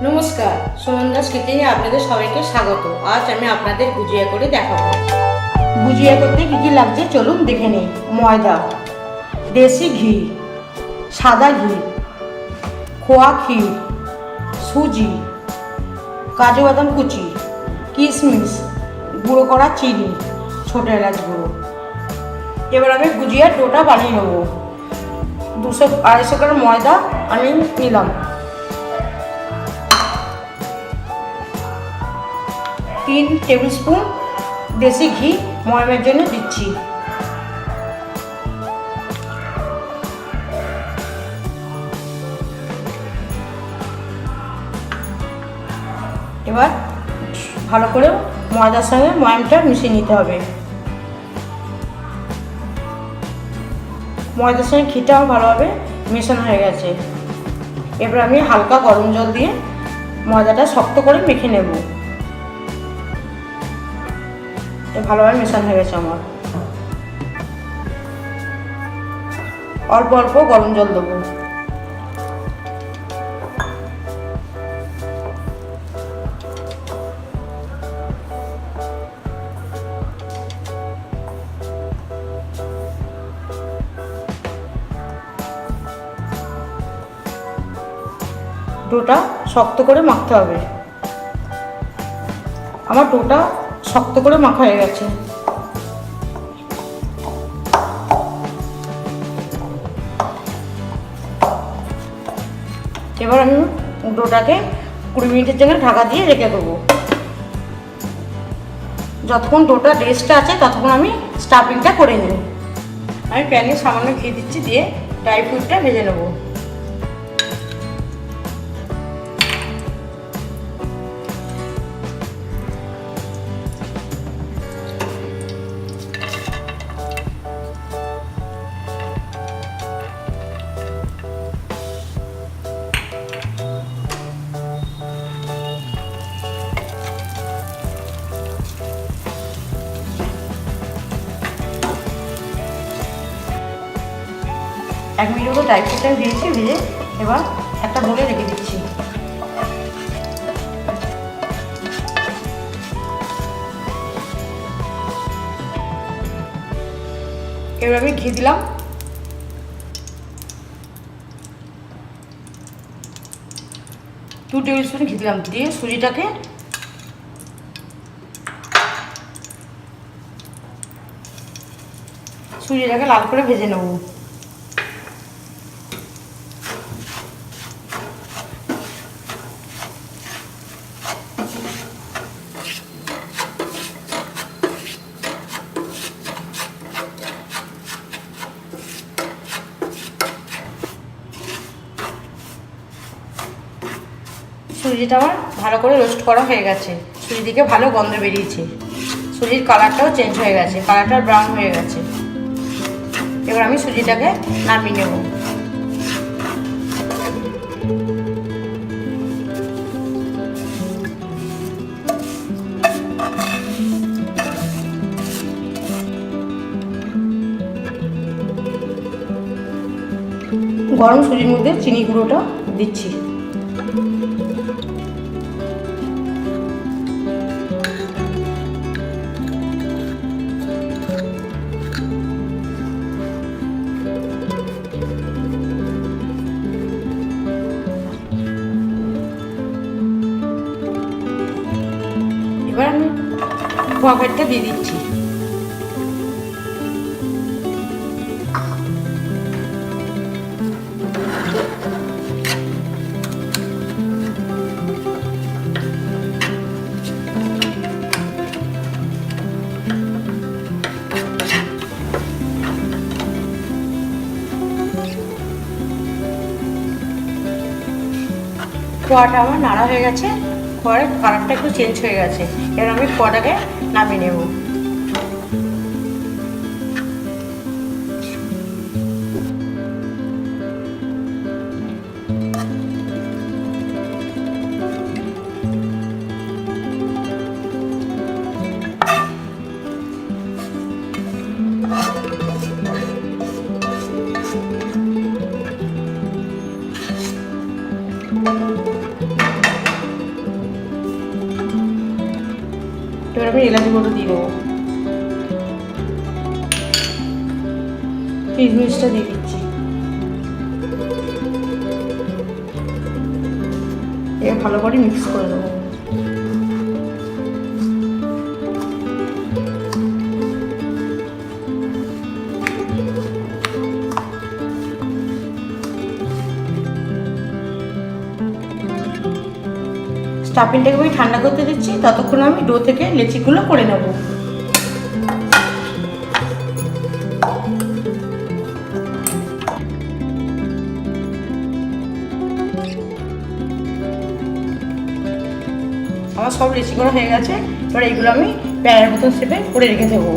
নমস্কার, সুমনদাস কিচেনে আপনাদের সবাইকে স্বাগত। আজ আমি আপনাদের গুজিয়া করে দেখাবো। গুজিয়া করতে কী কী লাগছে চলুন দেখে নিই। ময়দা, দেশি ঘি, সাদা ঘি, খোয়া ক্ষীর, সুজি, কাজু বাদাম কুচি, কিশমিশ, গুঁড়ো করা চিনি, ছোটো এলাচ গুঁড়ো। এবার আমি গুজিয়ার ডোটা বানিয়ে নেবো। 200-250 গ্রাম ময়দা আমি নিলাম। 3 টেবিল স্পুন দেশি ঘি ময়মের জন্য দিচ্ছি। এবার ভালো করে ময়দার সঙ্গে ময়মটা মিশিয়ে নিতে হবে। ময়দার সঙ্গে ঘিটাও ভালোভাবে মেশানো হয়ে গেছে। এবার আমি হালকা গরম জল দিয়ে ময়দাটা শক্ত করে মেখে নেব। ভালোভাবে মেশানো হয়ে গেছে আমার। অল্প অল্প গরম জল দেবো। ডোটা শক্ত করে মাখতে হবে। আমার ডোটা শক্ত করে মাখা হয়ে গেছে। এবার আমি ডোটাকে 20 মিনিটের জন্য ঢাকা দিয়ে রেখে দেবো। যতক্ষণ ডোটা রেস্টে আছে ততক্ষণ আমি স্টাফিংটা করে নেব। আমি প্যানে সামান্য ঘি দিচ্ছি, দিয়ে ড্রাই ফ্রুটটা ভেজে নেবো। এক মিনিট মতো ড্রাই ফ্রুটটা দিয়েছি, ভেজে এবার একটা বলে রেখে দিচ্ছি। এবার আমি ঘি দিলাম। দু টেবিল স্পুন ঘি দিলাম, দিয়ে সুজিটাকে লাল করে ভেজে নেব। সুজিটা আমার ভালো করে রোস্ট করা হয়ে গেছে। সুজি থেকে ভালো গন্ধ বেরিয়েছে। সুজির কালারটাও চেঞ্জ হয়ে গেছে, কালারটা ব্রাউন হয়ে গেছে। এবার আমি সুজিটাকে নামিয়ে নেব। গরম সুজির মধ্যে চিনি গুঁড়োটা দিচ্ছি। এবার আমি খোয়া ক্ষীরটা দিয়ে দিচ্ছি। খোয়াটা আমার নাড়া হয়ে গেছে, খোয়ার কালারটা একটু চেঞ্জ হয়ে গেছে। এবার আমি খোয়াটাকে নামিয়ে নেব। এবার আমি এলাচি গুঁড়ো দিয়ে দেবো, কিশমিশটা দিয়ে দিচ্ছি। এবার ভালো করে মিক্স করে দেবো। স্টাফিংটাকে আমি ঠান্ডা করতে দিচ্ছি, ততক্ষণ আমি ডো থেকে লেচিগুলো করে নেব। আমার সব লেচি করা হয়ে গেছে। এবার এইগুলো আমি প্যানের মতন শেপে করে রেখে দেবো।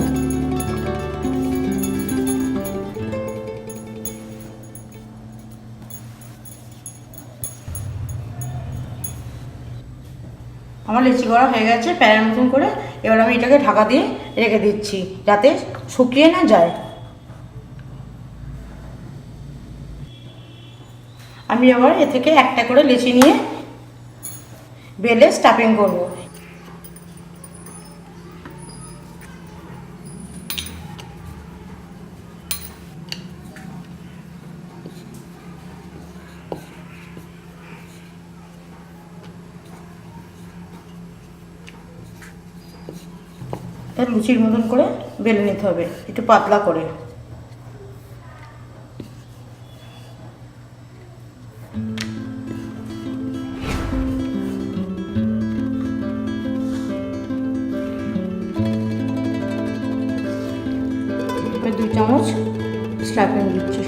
আমার লেচি করা হয়ে গেছে প্যানের মতন করে। এবার আমি এটাকে ঢাকা দিয়ে রেখে দিচ্ছি যাতে শুকিয়ে না যায়। আমি আবার এ থেকে একটা করে লেচি নিয়ে বেলে স্টাফিং করব। লুচির মতন করে বেলে নিতে হবে, একটু পাতলা করে। এবার 2 চামচ স্টাফিং দিচ্ছি।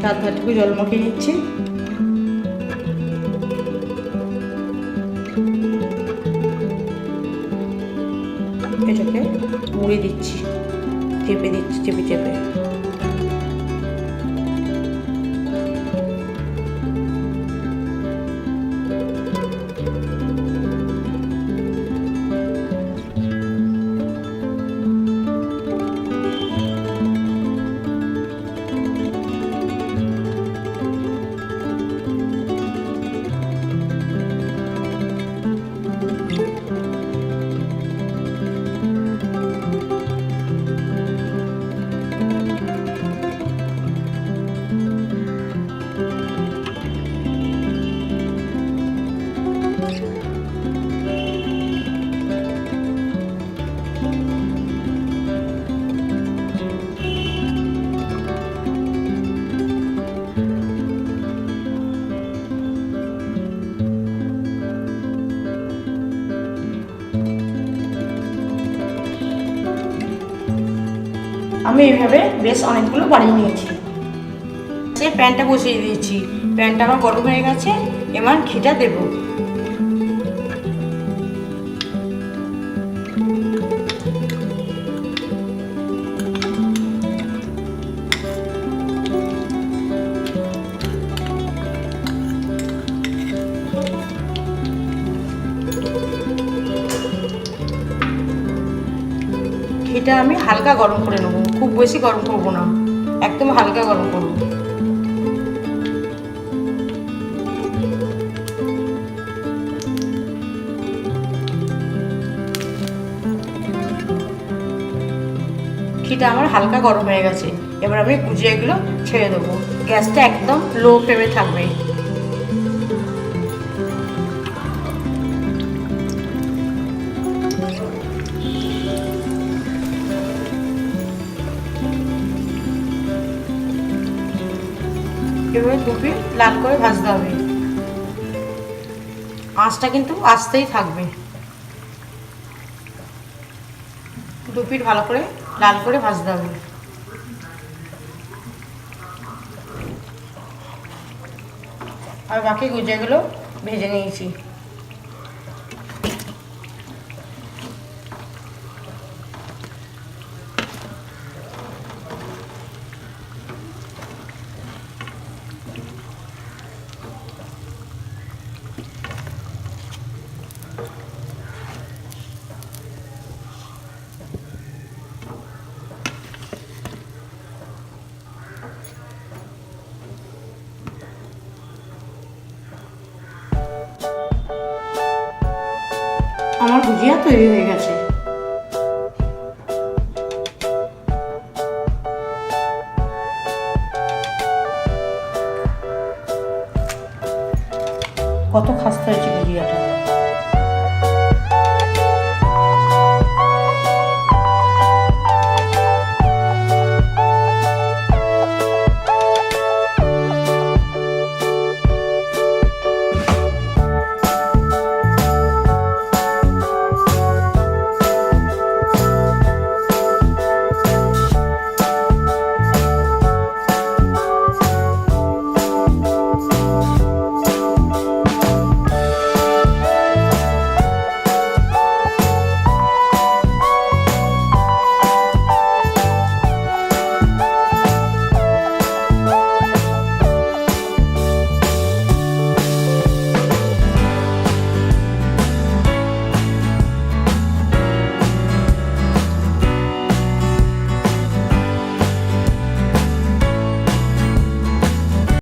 চার ধারটুকু জল মাখিয়ে নিচ্ছি। এটাকে মুড়ে দিচ্ছি, চেপে দিচ্ছি, চেপে চেপে। আমি এইভাবে বেশ অনেকগুলো বানিয়ে নিয়েছি। সে প্যানটা বসিয়ে দিয়েছি, প্যানটা আমার গরম হয়ে গেছে। এবার ঘিটা দেব। ঘিটা আমি হালকা গরম করে নেব, খুব বেশি গরম করব না, একদম হালকা গরম করব। ঘিটা আমার হালকা গরম হয়ে গেছে। এবার আমি গুজিয়াগুলো ছেড়ে দেবো। গ্যাসটা একদম লো ফ্লেমে থাকবে। এভাবে দুপিট লাল করে ভাজতে হবে। আঁচটা কিন্তু আস্তেই থাকবে। দুপিট ভালো করে লাল করে ভাজতে হবে। আর বাকি গুজিয়াগুলো ভেজে নিয়েছি। আমার গুজিয়া তৈরি হয়ে গেছে। কত খাস্তা হয়েছে গুজিয়াটা।